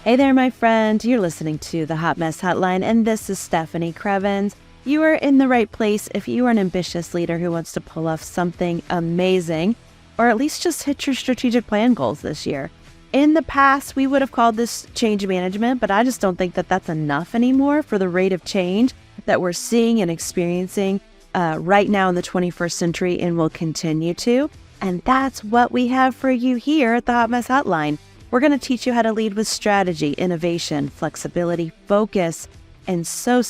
Hey there, my friend. You're listening to the Hot Mess Hotline, and this is Stephanie Crevens. You are in the right place if you are an ambitious leader who wants to pull off something amazing, or at least just hit your strategic plan goals this year. In the past, we would have called this change management, but I just don't think that that's enough anymore for the rate of change that we're seeing and experiencing right now in the 21st century and will continue to. And that's what we have for you here at the Hot Mess Hotline. We're going to teach you how to lead with strategy, innovation, flexibility, focus, and so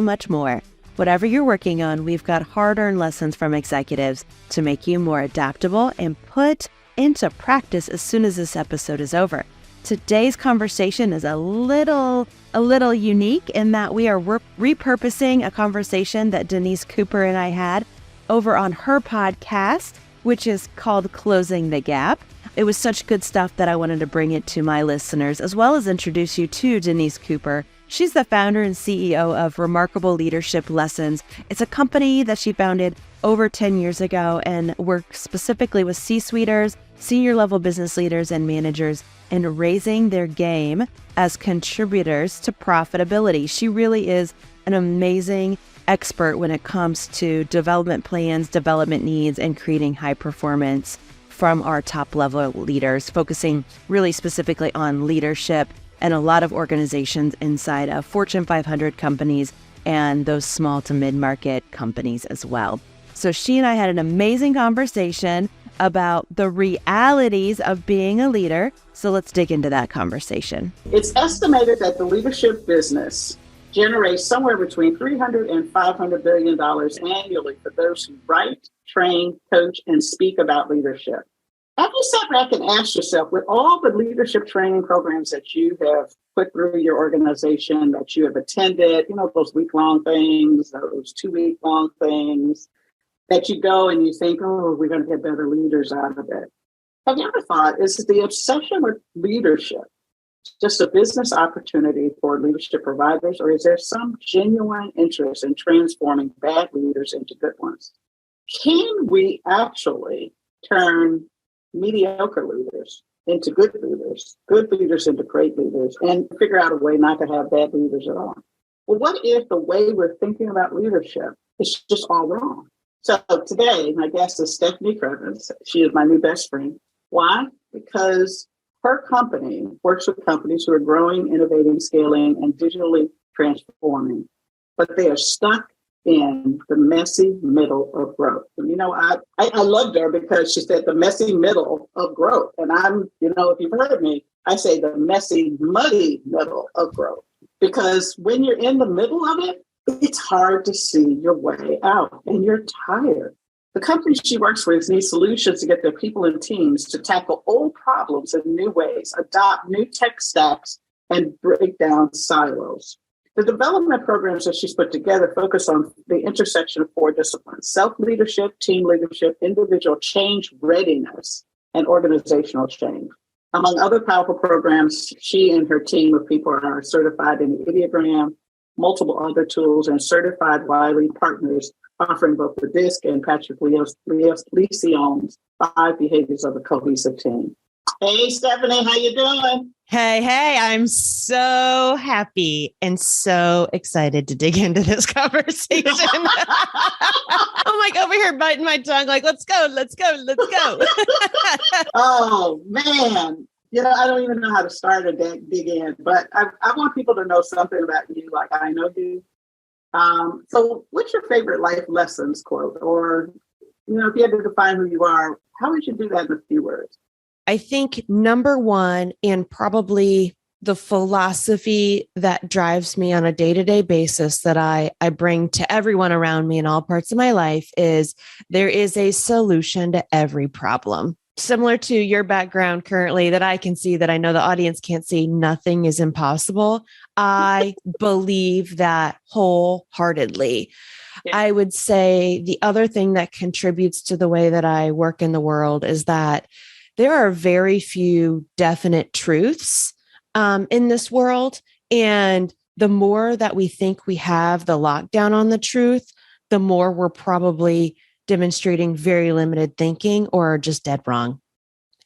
much more. Whatever you're working on, we've got hard-earned lessons from executives to make you more adaptable and put into practice as soon as this episode is over. Today's conversation is a little unique in that we are repurposing a conversation that Denise Cooper and I had over on her podcast, which is called Closing the Gap. It was such good stuff that I wanted to bring it to my listeners, as well as introduce you to Denise Cooper. She's the founder and CEO of Remarkable Leadership Lessons. It's a company that she founded over 10 years ago and works specifically with C-suiters, senior level business leaders and managers in raising their game as contributors to profitability. She really is an amazing expert when it comes to development plans, development needs, and creating high performance from our top level leaders, focusing really specifically on leadership and a lot of organizations inside of Fortune 500 companies and those small to mid-market companies as well. So she and I had an amazing conversation about the realities of being a leader. So let's dig into that conversation. It's estimated that the leadership business generates somewhere between $300 and $500 billion annually for those who write, train, coach, and speak about leadership. Have you sat back and asked yourself, with all the leadership training programs that you have put through your organization, that you have attended, those week-long things, those 2-week-long things, that you go and you think, oh, we're going to get better leaders out of it. Have you ever thought, is the obsession with leadership just a business opportunity for leadership providers, or is there some genuine interest in transforming bad leaders into good ones? Can we actually turn mediocre leaders into good leaders into great leaders, and figure out a way not to have bad leaders at all? Well, what if the way we're thinking about leadership is just all wrong? So today, my guest is Stephanie Crevens. She is my new best friend. Why? Because her company works with companies who are growing, innovating, scaling, and digitally transforming, but they are stuck in the messy middle of growth. And, I loved her because she said the messy middle of growth. And I'm, if you've heard me, I say the messy, muddy middle of growth. Because when you're in the middle of it, it's hard to see your way out and you're tired. The companies she works with need solutions to get their people and teams to tackle old problems in new ways, adopt new tech stacks, and break down silos. The development programs that she's put together focus on the intersection of 4 disciplines: self-leadership, team leadership, individual change readiness, and organizational change. Among other powerful programs, she and her team of people are certified in the Enneagram, multiple other tools, and certified Wiley partners, offering both the DISC and Patrick Lencioni's 5 behaviors of a cohesive team. Hey, Stephanie, how you doing? Hey, I'm so happy and so excited to dig into this conversation. I'm like over here biting my tongue, like, let's go. Oh, man. I don't even know how to start or dig in, but I want people to know something about you like I know you. So what's your favorite life lessons quote? Or, if you had to define who you are, how would you do that in a few words? I think number one, and probably the philosophy that drives me on a day-to-day basis that I bring to everyone around me in all parts of my life, is there is a solution to every problem. Similar to your background currently that I can see, that I know the audience can't see, nothing is impossible. I believe that wholeheartedly. Yeah. I would say the other thing that contributes to the way that I work in the world is that there are very few definite truths in this world. And the more that we think we have the lockdown on the truth, the more we're probably demonstrating very limited thinking or just dead wrong.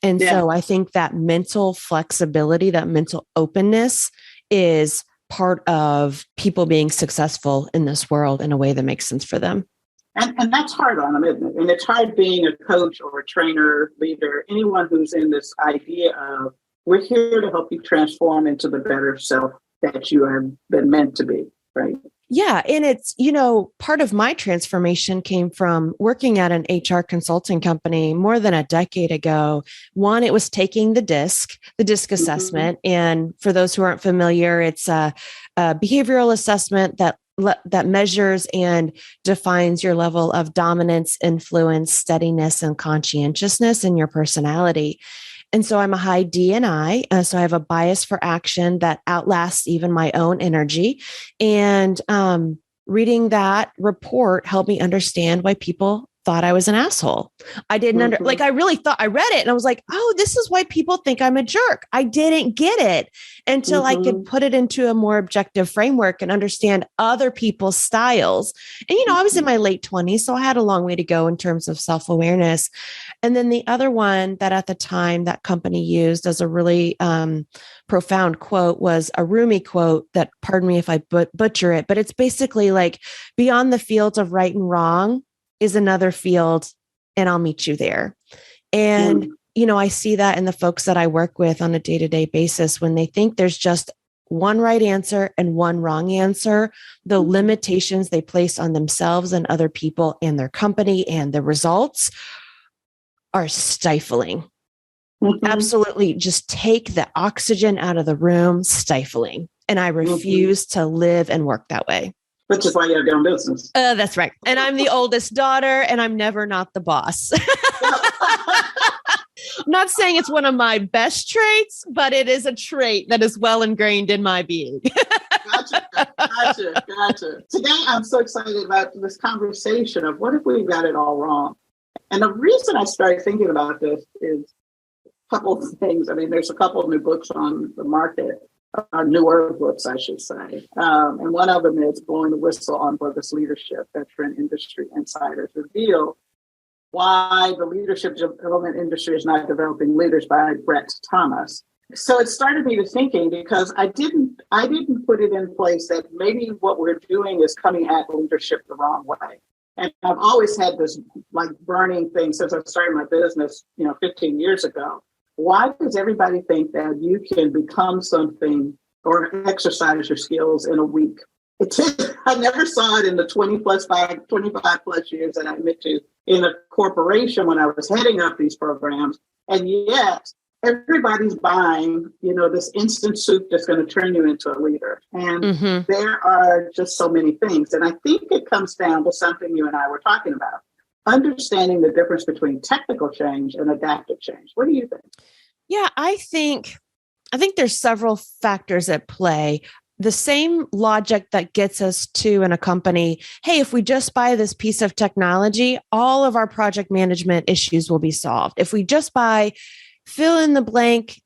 And Yeah. so I think that mental flexibility, that mental openness is part of people being successful in this world in a way that makes sense for them. And that's hard on them, isn't it? And it's hard being a coach or a trainer, leader, anyone who's in this idea of we're here to help you transform into the better self that you have been meant to be, right? Yeah. And it's, part of my transformation came from working at an HR consulting company more than a decade ago. One, it was taking the DISC assessment. And for those who aren't familiar, it's a behavioral assessment that measures and defines your level of dominance, influence, steadiness, and conscientiousness in your personality. And so I'm a high D&I. So I have a bias for action that outlasts even my own energy. And reading that report helped me understand why people thought I was an asshole. I didn't I really thought I read it and I was like, oh, this is why people think I'm a jerk. I didn't get it until I could put it into a more objective framework and understand other people's styles. And, I was in my late 20s, so I had a long way to go in terms of self-awareness. And then the other one that at the time that company used as a really profound quote was a Rumi quote that, pardon me if I butcher it, but it's basically like, beyond the fields of right and wrong is another field, and I'll meet you there. And, I see that in the folks that I work with on a day-to-day basis, when they think there's just one right answer and one wrong answer, the limitations they place on themselves and other people and their company and the results are stifling. Absolutely. Just take the oxygen out of the room, stifling. And I refuse to live and work that way. Which is why you have your own business. That's right. And I'm the oldest daughter and I'm never not the boss. I'm not saying it's one of my best traits, but it is a trait that is well ingrained in my being. Gotcha. Today, I'm so excited about this conversation of what if we got it all wrong? And the reason I started thinking about this is a couple of things. I mean, there's a couple of new books on the market, newer books, I should say. And one of them is Blowing the Whistle on Bogus Leadership, Veteran Industry Insiders Reveal Why the Leadership Development Industry is Not Developing Leaders by Brett Thomas. So it started me to thinking, because I didn't put it in place that maybe what we're doing is coming at leadership the wrong way. And I've always had this like burning thing since I started my business, 15 years ago. Why does everybody think that you can become something or exercise your skills in a week? I never saw it in the 25 plus years that I admit to in a corporation when I was heading up these programs. And yet everybody's buying, this instant soup that's going to turn you into a leader. And there are just so many things. And I think it comes down to something you and I were talking about, understanding the difference between technical change and adaptive change. What do you think? Yeah, I think there's several factors at play. The same logic that gets us to in a company, hey, if we just buy this piece of technology, all of our project management issues will be solved. If we just buy fill in the blank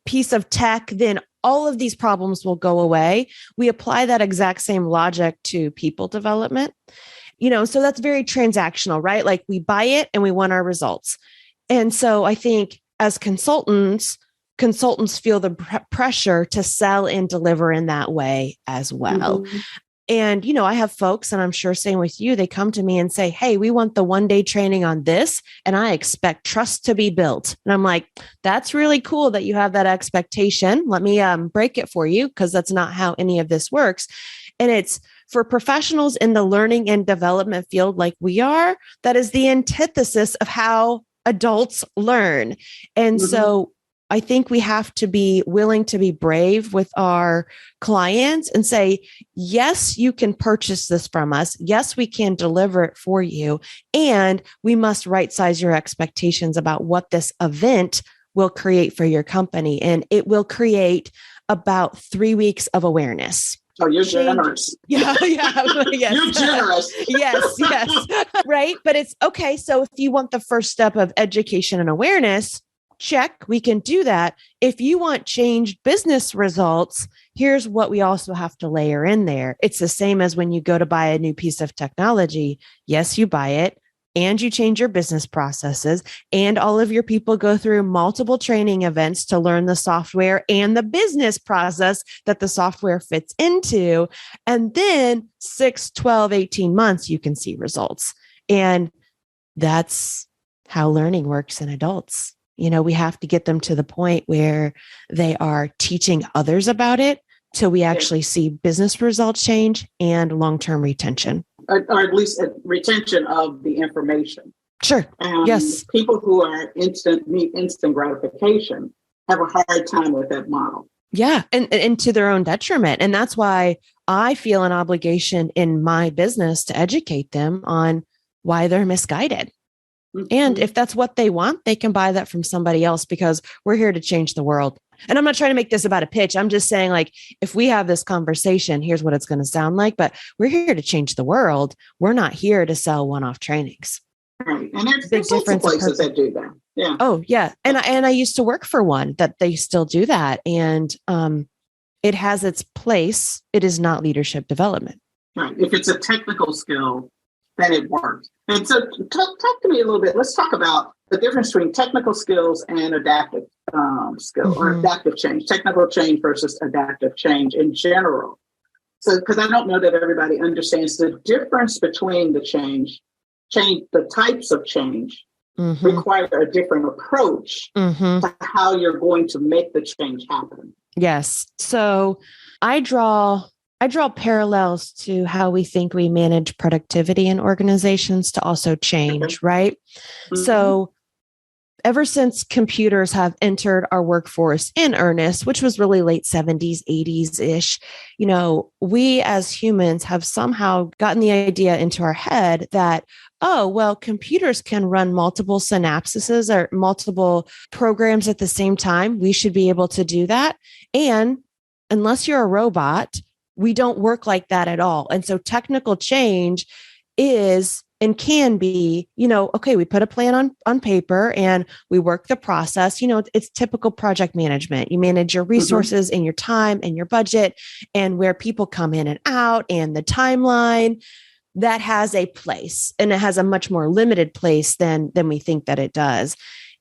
piece of tech, then all of these problems will go away. We apply that exact same logic to people development. So that's very transactional, right? Like we buy it and we want our results. And so I think as consultants feel the pressure to sell and deliver in that way as well. And, I have folks, and I'm sure same with you, they come to me and say, hey, we want the 1-day training on this, and I expect trust to be built. And I'm like, that's really cool that you have that expectation. Let me break it for you, because that's not how any of this works. And it's for professionals in the learning and development field like we are, that is the antithesis of how adults learn. And so I think we have to be willing to be brave with our clients and say, yes, you can purchase this from us. Yes, we can deliver it for you. And we must right size your expectations about what this event will create for your company. And it will create about 3 weeks of awareness. Oh, you're generous. Yeah. Yes. You're generous. Yes. Right. But it's okay. So if you want the first step of education and awareness, check, we can do that. If you want changed business results, here's what we also have to layer in there. It's the same as when you go to buy a new piece of technology. Yes, you buy it. and you change your business processes, and all of your people go through multiple training events to learn the software and the business process that the software fits into. And then 6, 12, 18 months, you can see results. And that's how learning works in adults. We have to get them to the point where they are teaching others about it till we actually see business results change and long-term retention. Or at least retention of the information. Sure. Yes. People who are need instant gratification have a hard time with that model. Yeah. And to their own detriment. And that's why I feel an obligation in my business to educate them on why they're misguided. Mm-hmm. And if that's what they want, they can buy that from somebody else, because we're here to change the world. And I'm not trying to make this about a pitch. I'm just saying, like, if we have this conversation, here's what it's going to sound like, but we're here to change the world. We're not here to sell one-off trainings. Right. And there's different places that do that. Yeah. Oh, yeah. And I used to work for one that they still do that. And it has its place. It is not leadership development. Right. If it's a technical skill, then it works. And so talk to me a little bit. Let's talk about the difference between technical skills and adaptive skill, or adaptive change, technical change versus adaptive change in general. So, because I don't know that everybody understands the difference between the the types of change require a different approach to how you're going to make the change happen. Yes. So I draw parallels to how we think we manage productivity in organizations to also change, right? So ever since computers have entered our workforce in earnest, which was really late 70s, 80s-ish, we as humans have somehow gotten the idea into our head that, oh, well, computers can run multiple synapses or multiple programs at the same time. We should be able to do that. And unless you're a robot, we don't work like that at all. And so technical change is and can be, okay, we put a plan on paper and we work the process. It's typical project management. You manage your resources and your time and your budget and where people come in and out and the timeline. That has a place, and it has a much more limited place than we think that it does.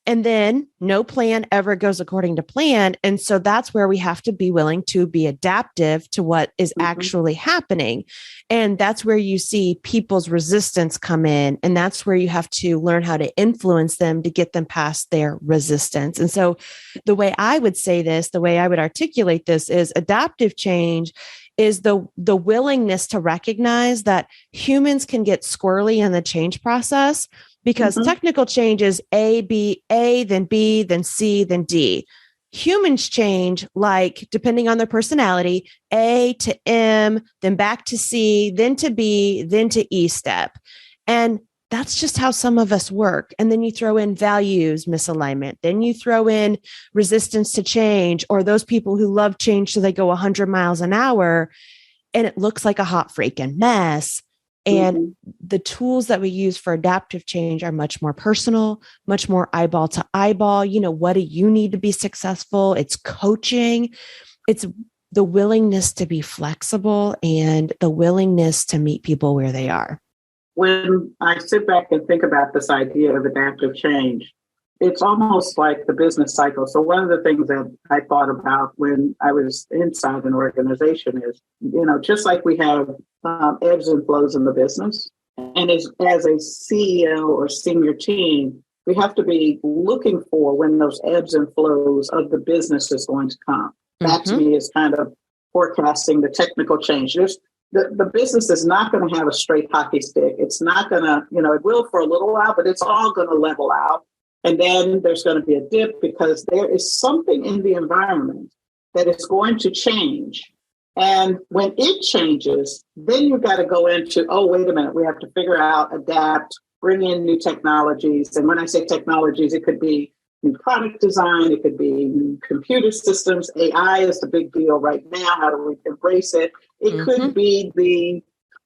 And then no plan ever goes according to plan. And so that's where we have to be willing to be adaptive to what is actually happening. And that's where you see people's resistance come in. And that's where you have to learn how to influence them to get them past their resistance. And so the way I would say this, the way I would articulate this is adaptive change is the willingness to recognize that humans can get squirrely in the change process, because technical change is A, then B, then C, then D. Humans change, like, depending on their personality, A to M, then back to C, then to B, then to E step. And that's just how some of us work. And then you throw in values misalignment. Then you throw in resistance to change, or those people who love change so they go 100 miles an hour, and it looks like a hot freaking mess. And the tools that we use for adaptive change are much more personal, much more eyeball to eyeball. What do you need to be successful? It's coaching. It's the willingness to be flexible and the willingness to meet people where they are. When I sit back and think about this idea of adaptive change, it's almost like the business cycle. So one of the things that I thought about when I was inside an organization is, just like we have ebbs and flows in the business, and as a CEO or senior team, we have to be looking for when those ebbs and flows of the business is going to come. That to me is kind of forecasting the technical change. The business is not going to have a straight hockey stick. It's not going to, it will for a little while, but it's all going to level out. And then there's going to be a dip because there is something in the environment that is going to change. And when it changes, then you've got to go into, oh, wait a minute, we have to figure out, adapt, bring in new technologies. And when I say technologies, it could be new product design, it could be new computer systems. AI is the big deal right now. How do we embrace it? It could be the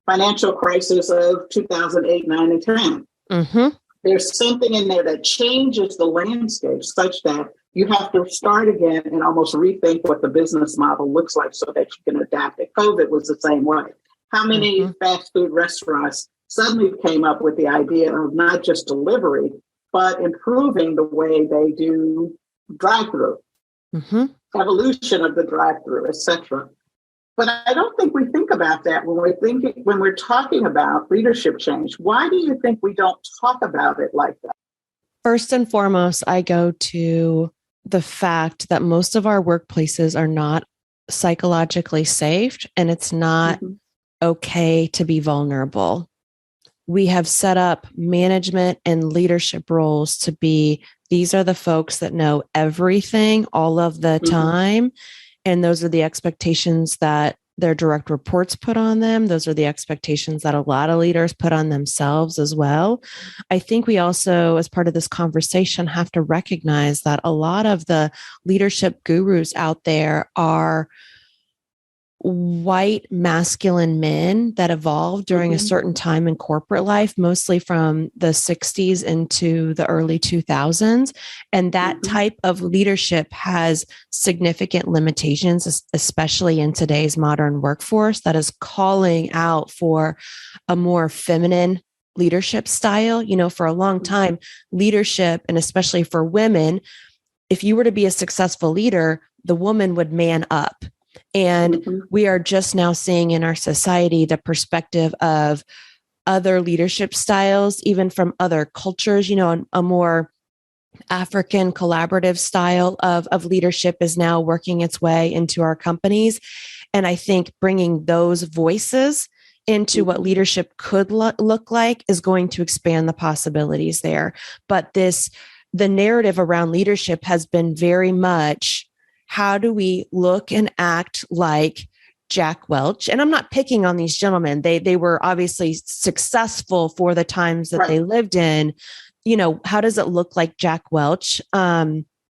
financial crisis of 2008, 9, and 10. There's something in there that changes the landscape such that you have to start again and almost rethink what the business model looks like so that you can adapt it. COVID was the same way. How many fast food restaurants suddenly came up with the idea of not just delivery, but improving the way they do drive-through, evolution of the drive-through, etc. But I don't think we think about that when we're talking about leadership change. Why do you think we don't talk about it like that? First and foremost, I go to the fact that most of our workplaces are not psychologically safe, and it's not okay to be vulnerable. We have set up management and leadership roles to be, these are the folks that know everything all of the time. And those are the expectations that their direct reports put on them. Those are the expectations that a lot of leaders put on themselves as well. I think we also, as part of this conversation, have to recognize that a lot of the leadership gurus out there are white masculine men that evolved during a certain time in corporate life, mostly from the 60s into the early 2000s. And that type of leadership has significant limitations, especially in today's modern workforce that is calling out for a more feminine leadership style. You know, for a long time, leadership, and especially for women, if you were to be a successful leader, the woman would man up. And we are just now seeing in our society the perspective of other leadership styles, even from other cultures. You know, a more African collaborative style of leadership is now working its way into our companies. And I think bringing those voices into what leadership could look like is going to expand the possibilities there. But the narrative around leadership has been very much, how do we look and act like Jack Welch? And I'm not picking on these gentlemen. They were obviously successful for the times that they lived in. You know, how does it look like Jack Welch?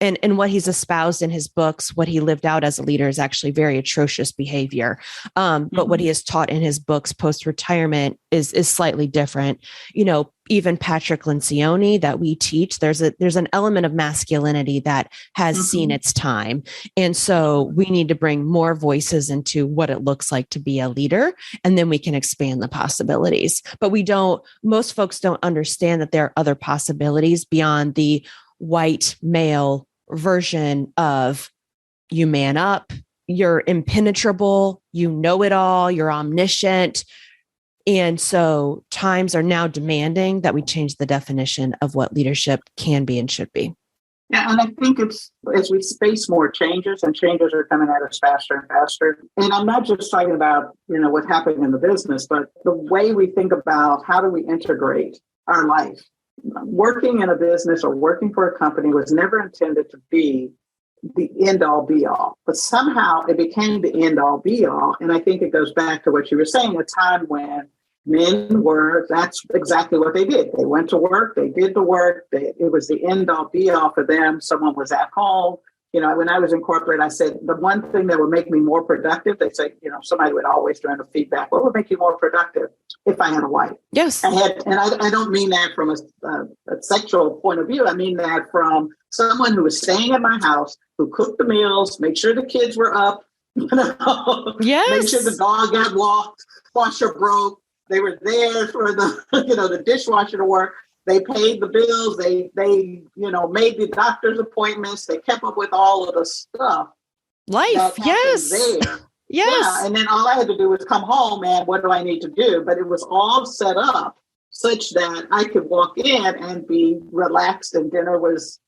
And what he's espoused in his books, what he lived out as a leader is actually very atrocious behavior. But what he has taught in his books post-retirement is slightly different. You know, even Patrick Lencioni that we teach, there's an element of masculinity that has seen its time. And so we need to bring more voices into what it looks like to be a leader, and then we can expand the possibilities. But most folks don't understand that there are other possibilities beyond the white male version of you man up, you're impenetrable, you know it all, you're omniscient. And so times are now demanding that we change the definition of what leadership can be and should be. Yeah, and I think it's as we face more changes, and changes are coming at us faster and faster. And I'm not just talking about, what happened in the business, but the way we think about how do we integrate our life. Working in a business or working for a company was never intended to be the end all be all, but somehow it became the end all be all. And I think it goes back to what you were saying, a time when that's exactly what they did. They went to work, they did the work, it was the end all be all for them. Someone was at home. When I was in corporate, I said the one thing that would make me more productive, they say, somebody would always try to feedback, what would make you more productive? If I had a wife. Yes. I don't mean that from a sexual point of view. I mean that from someone who was staying at my house, who cooked the meals, make sure the kids were up, yes. Make sure the dog got walked, washer broke. They were there for the dishwasher to work. They paid the bills. They made the doctor's appointments. They kept up with all of the stuff. Life, yes. There. Yes. Yeah, and then all I had to do was come home and what do I need to do? But it was all set up such that I could walk in and be relaxed, and dinner was,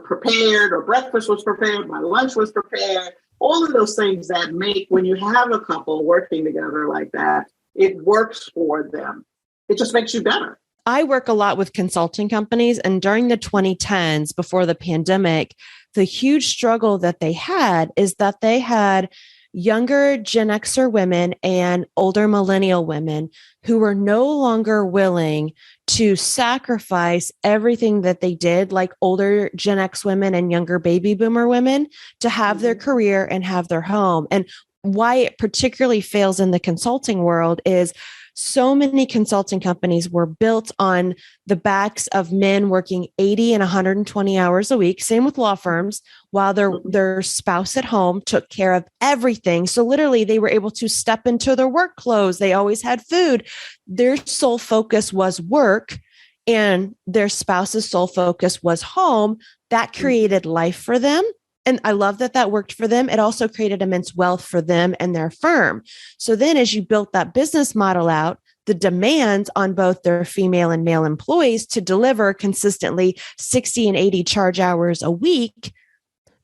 prepared, or breakfast was prepared, my lunch was prepared. All of those things that make, when you have a couple working together like that, it works for them. It just makes you better. I work a lot with consulting companies, and during the 2010s, before the pandemic, the huge struggle that they had is that they had younger Gen Xer women and older millennial women who were no longer willing to sacrifice everything that they did, like older Gen X women and younger baby boomer women, to have their career and have their home. And why it particularly fails in the consulting world is so many consulting companies were built on the backs of men working 80 and 120 hours a week. Same with law firms, while their spouse at home took care of everything. So literally they were able to step into their work clothes. They always had food. Their sole focus was work, and their spouse's sole focus was home. That created life for them. And I love that that worked for them. It also created immense wealth for them and their firm. So then as you built that business model out, the demands on both their female and male employees to deliver consistently 60 and 80 charge hours a week,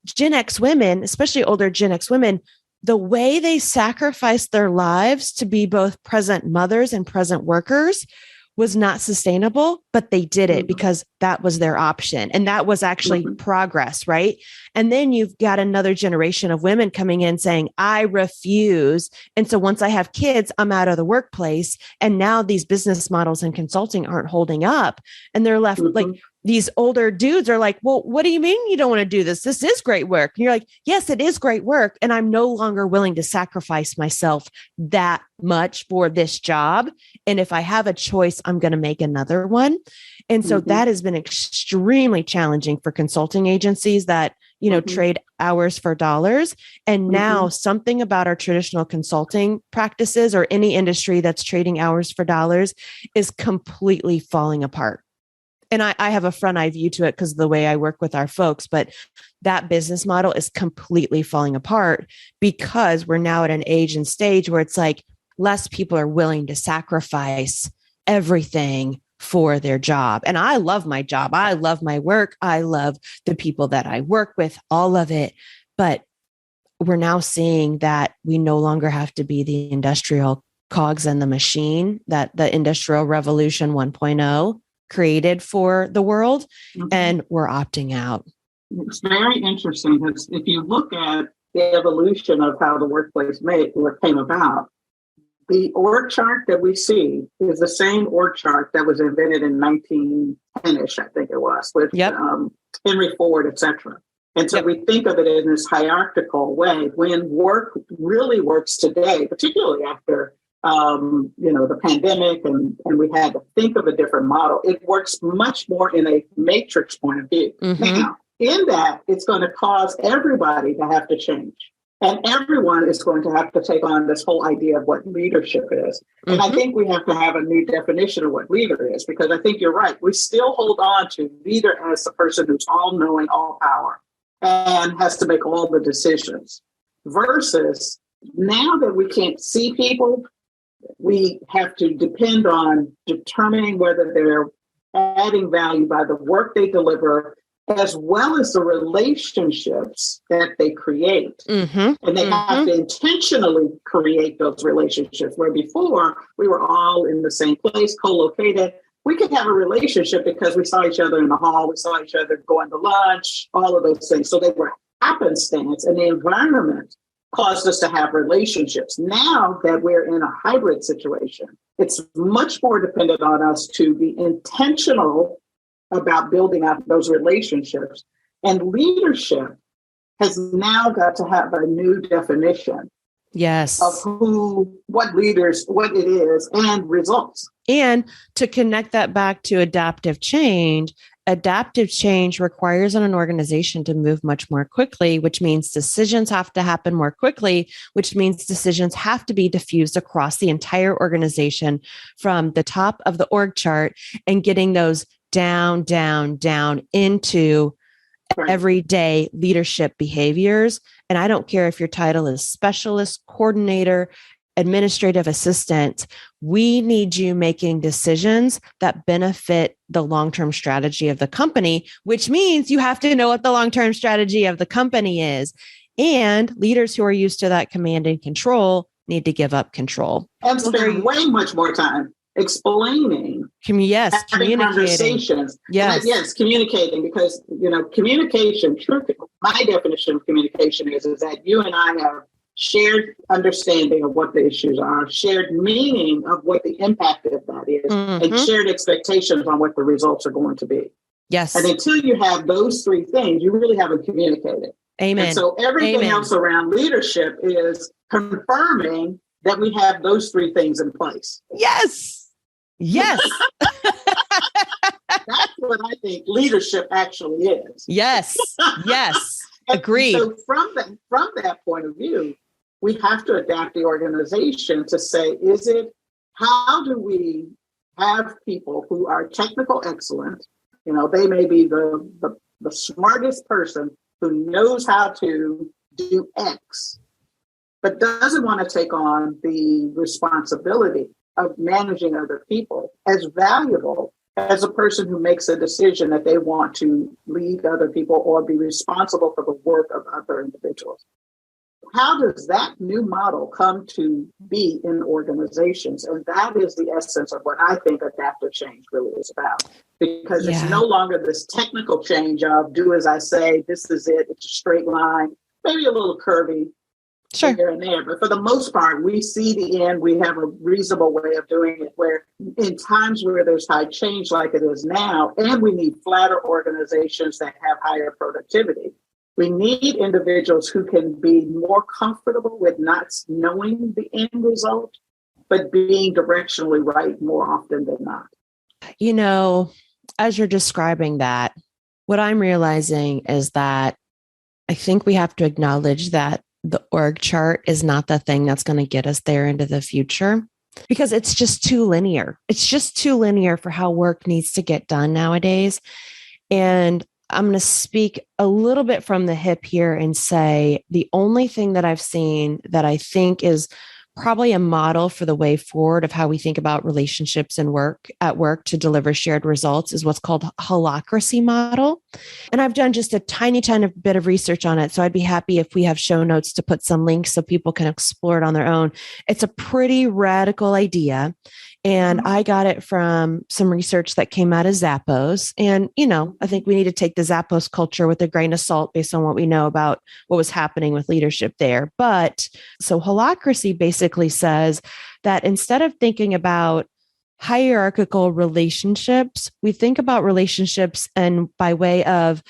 Gen X women, especially older Gen X women, the way they sacrificed their lives to be both present mothers and present workers was not sustainable, but they did it because that was their option. And that was actually progress, right? And then you've got another generation of women coming in saying, I refuse. And so once I have kids, I'm out of the workplace. And now these business models and consulting aren't holding up. And they're left like, these older dudes are like, well, what do you mean you don't want to do this? This is great work. And you're like, yes, it is great work. And I'm no longer willing to sacrifice myself that much for this job. And if I have a choice, I'm going to make another one. And so that has been extremely challenging for consulting agencies that, you know, trade hours for dollars. And now something about our traditional consulting practices or any industry that's trading hours for dollars is completely falling apart. And I have a front eye view to it because of the way I work with our folks, but that business model is completely falling apart because we're now at an age and stage where it's like less people are willing to sacrifice everything for their job. And I love my job. I love my work. I love the people that I work with, all of it. But we're now seeing that we no longer have to be the industrial cogs in the machine, that the Industrial Revolution 1.0 created for the world, and we're opting out. It's very interesting because if you look at the evolution of how the workplace came about, the org chart that we see is the same org chart that was invented in 1910-ish, I think it was, with Henry Ford, et cetera. And so we think of it in this hierarchical way. When work really works today, particularly after the pandemic, and we had to think of a different model. It works much more in a matrix point of view. Now, in that, it's going to cause everybody to have to change. And everyone is going to have to take on this whole idea of what leadership is. And I think we have to have a new definition of what leader is, because I think you're right. We still hold on to leader as the person who's all knowing, all power, and has to make all the decisions. Versus now that we can't see people, we have to depend on determining whether they're adding value by the work they deliver, as well as the relationships that they create. And they have to intentionally create those relationships, where before we were all in the same place, co-located. We could have a relationship because we saw each other in the hall, we saw each other going to lunch, all of those things. So they were happenstance, and the environment caused us to have relationships. Now that we're in a hybrid situation, it's much more dependent on us to be intentional about building up those relationships. And leadership has now got to have a new definition. Yes. Of what it is, and results. And to connect that back to adaptive change requires an organization to move much more quickly, which means decisions have to happen more quickly, which means decisions have to be diffused across the entire organization from the top of the org chart and getting those down into everyday leadership behaviors. And I don't care if your title is specialist, coordinator, administrative assistant, we need you making decisions that benefit the long-term strategy of the company, which means you have to know what the long-term strategy of the company is. And leaders who are used to that command and control need to give up control. And spend way much more time explaining, having conversations. Yes, communicating, because communication. My definition of communication is that you and I have shared understanding of what the issues are, shared meaning of what the impact of that is, and shared expectations on what the results are going to be. Yes. And until you have those three things, you really haven't communicated. Amen. And so everything else around leadership is confirming that we have those three things in place. Yes. Yes. That's what I think leadership actually is. Yes. Yes. Agreed. So from that point of view, we have to adapt the organization to say, how do we have people who are technical excellent? You know, they may be the smartest person who knows how to do X, but doesn't want to take on the responsibility of managing other people, as valuable as a person who makes a decision that they want to lead other people or be responsible for the work of other individuals. How does that new model come to be in organizations? And that is the essence of what I think adaptive change really is about. Because it's no longer this technical change of do as I say, this is it, it's a straight line, maybe a little curvy here and there. But for the most part, we see the end. We have a reasonable way of doing it where in times where there's high change like it is now, and we need flatter organizations that have higher productivity. We need individuals who can be more comfortable with not knowing the end result, but being directionally right more often than not. You know, as you're describing that, what I'm realizing is that I think we have to acknowledge that the org chart is not the thing that's going to get us there into the future because it's just too linear. It's just too linear for how work needs to get done nowadays. And I'm going to speak a little bit from the hip here and say the only thing that I've seen that I think is probably a model for the way forward of how we think about relationships and work to deliver shared results is what's called holacracy model. And I've done just a tiny bit of research on it. So I'd be happy if we have show notes to put some links so people can explore it on their own. It's a pretty radical idea. And I got it from some research that came out of Zappos. And, you know, I think we need to take the Zappos culture with a grain of salt based on what we know about what was happening with leadership there. But so holacracy basically says that instead of thinking about hierarchical relationships, we think about relationships and by way of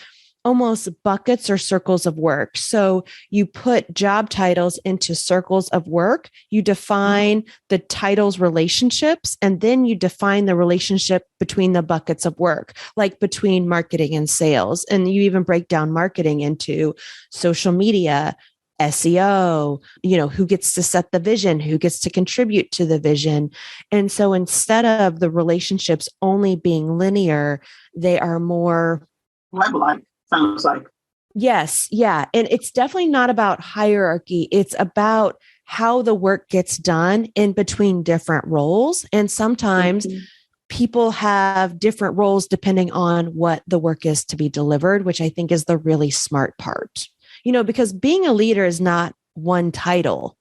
almost buckets or circles of work. So you put job titles into circles of work, you define the titles relationships, and then you define the relationship between the buckets of work, like between marketing and sales. And you even break down marketing into social media, SEO, you know, who gets to set the vision, who gets to contribute to the vision. And so instead of the relationships only being linear, they are more web-like. Sounds like. Yes. Yeah. And it's definitely not about hierarchy. It's about how the work gets done in between different roles. And sometimes people have different roles depending on what the work is to be delivered, which I think is the really smart part. You know, because being a leader is not one title.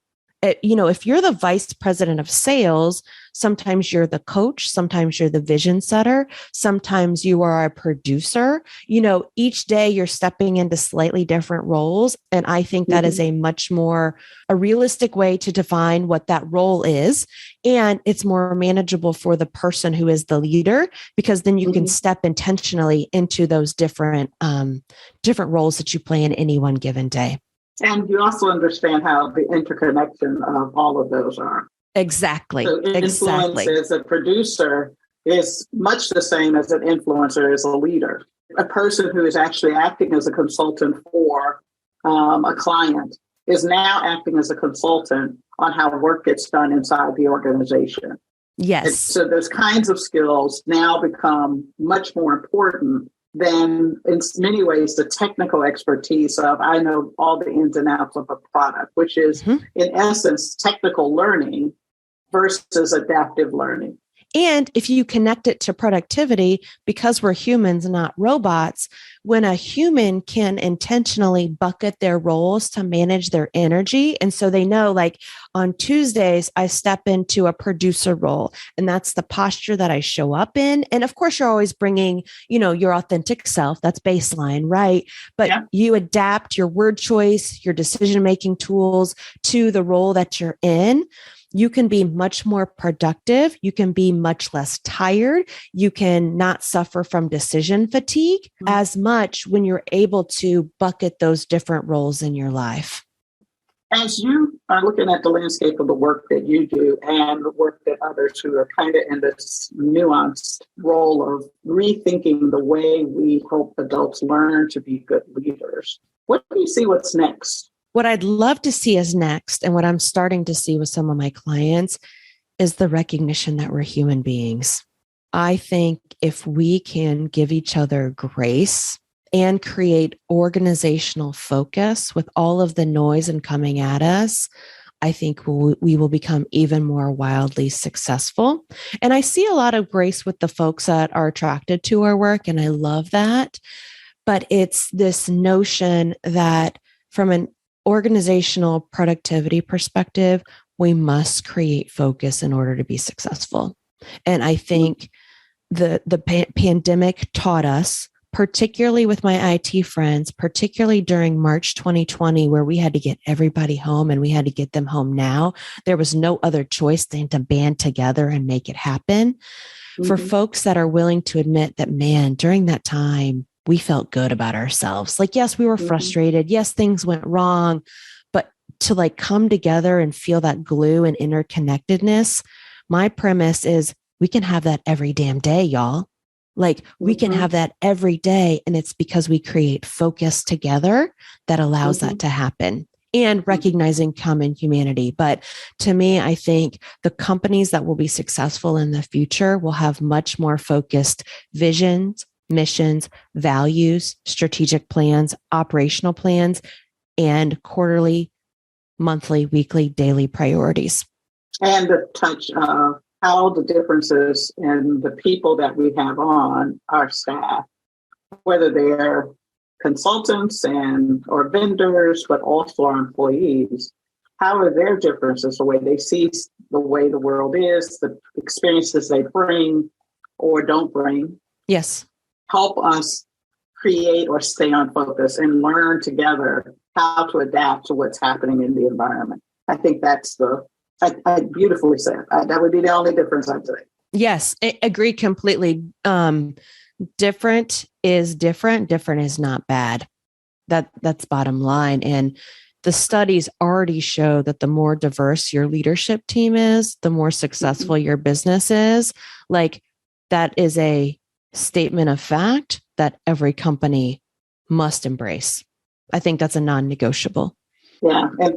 You know, if you're the vice president of sales, sometimes you're the coach, sometimes you're the vision setter, sometimes you are a producer. You know, each day you're stepping into slightly different roles. And I think that is a much more a realistic way to define what that role is. And it's more manageable for the person who is the leader, because then you can step intentionally into those different roles that you play in any one given day. And you also understand how the interconnection of all of those are. Exactly. So influence as a producer is much the same as an influencer as a leader. A person who is actually acting as a consultant for a client is now acting as a consultant on how work gets done inside the organization. Yes. And so those kinds of skills now become much more important than in many ways the technical expertise of I know all the ins and outs of a product, which is in essence technical learning versus adaptive learning. And if you connect it to productivity, because we're humans, not robots, when a human can intentionally bucket their roles to manage their energy. And so they know, like on Tuesdays, I step into a producer role, and that's the posture that I show up in. And of course, you're always bringing, you know, your authentic self. That's baseline, right? But you adapt your word choice, your decision-making tools to the role that you're in. You can be much more productive. You can be much less tired. You can not suffer from decision fatigue as much when you're able to bucket those different roles in your life. As you are looking at the landscape of the work that you do and the work that others who are kind of in this nuanced role of rethinking the way we help adults learn to be good leaders, what do you see what's next? What I'd love to see is next, and what I'm starting to see with some of my clients, is the recognition that we're human beings. I think if we can give each other grace and create organizational focus with all of the noise and coming at us, I think we will become even more wildly successful. And I see a lot of grace with the folks that are attracted to our work, and I love that. But it's this notion that from an organizational productivity perspective, we must create focus in order to be successful. And I think the pandemic taught us, particularly with my IT friends, particularly during March 2020, where we had to get everybody home and we had to get them home now. There was no other choice than to band together and make it happen. Mm-hmm. For folks that are willing to admit that, man, during that time, we felt good about ourselves. Like, yes, we were frustrated. Yes, things went wrong, but to like come together and feel that glue and interconnectedness, my premise is we can have that every damn day, y'all. Like we can have that every day. And it's because we create focus together that allows that to happen, and recognizing common humanity. But to me, I think the companies that will be successful in the future will have much more focused visions, missions, values, strategic plans, operational plans, and quarterly, monthly, weekly, daily priorities. And the touch of how the differences in the people that we have on our staff, whether they're consultants or vendors, but also our employees, how are their differences, the way they see the way the world is, the experiences they bring or don't bring. Yes. Help us create or stay on focus and learn together how to adapt to what's happening in the environment. I think that's I beautifully said. That would be the only difference I'd say. Yes, I agree completely. Different is different. Different is not bad. That's bottom line. And the studies already show that the more diverse your leadership team is, the more successful your business is. Like, that is a statement of fact that every company must embrace. I think that's a non-negotiable. Yeah. And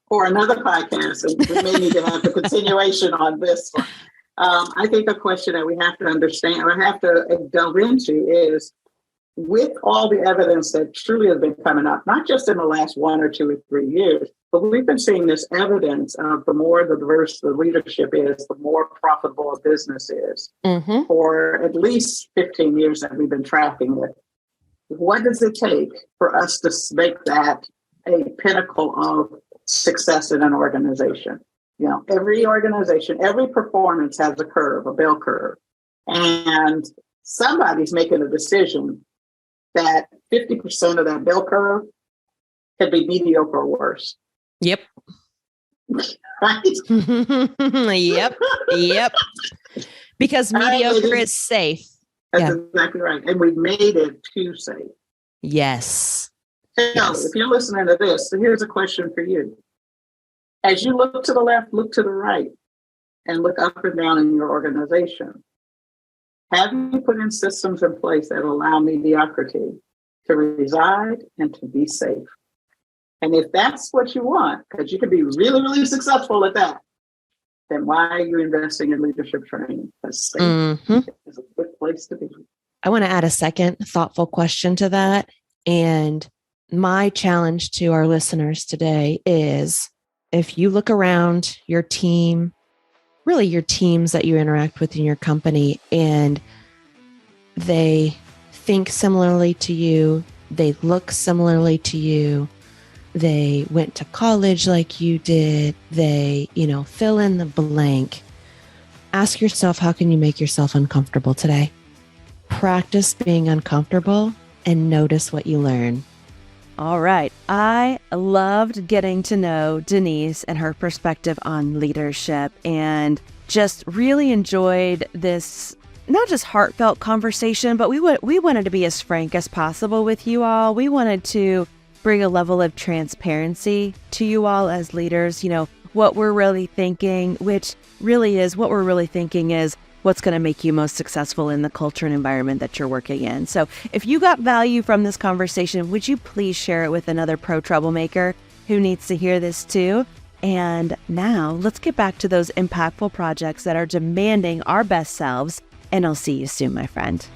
for another podcast, and we may need to have a continuation on this one. I think a question that we have to understand or have to delve into is, with all the evidence that truly has been coming up, not just in the last 1 or 2 or 3 years, but we've been seeing this evidence of the more diverse the leadership is, the more profitable a business is. For at least 15 years that we've been tracking it. What does it take for us to make that a pinnacle of success in an organization? You know, every organization, every performance has a curve, a bell curve. And somebody's making a decision that 50% of that bell curve could be mediocre or worse. Yep. Right? Yep. Because mediocre is safe. That's exactly right. And we've made it too safe. Yes. If you're listening to this, so here's a question for you. As you look to the left, look to the right, and look up and down in your organization, have you put in systems in place that allow mediocrity to reside and to be safe? And if that's what you want, because you can be really, really successful at that, then why are you investing in leadership training? Because safe is a good place to be. I want to add a second thoughtful question to that. And my challenge to our listeners today is, if you look around your team, really your teams that you interact with in your company, and they think similarly to you, they look similarly to you, they went to college like you did, they, fill in the blank. Ask yourself, how can you make yourself uncomfortable today? Practice being uncomfortable and notice what you learn. All right. I loved getting to know Denise and her perspective on leadership, and just really enjoyed this, not just heartfelt conversation, but we wanted to be as frank as possible with you all. We wanted to bring a level of transparency to you all as leaders, what we're really thinking, which really is what we're really thinking is what's going to make you most successful in the culture and environment that you're working in. So if you got value from this conversation, would you please share it with another pro troublemaker who needs to hear this too? And now let's get back to those impactful projects that are demanding our best selves. And I'll see you soon, my friend.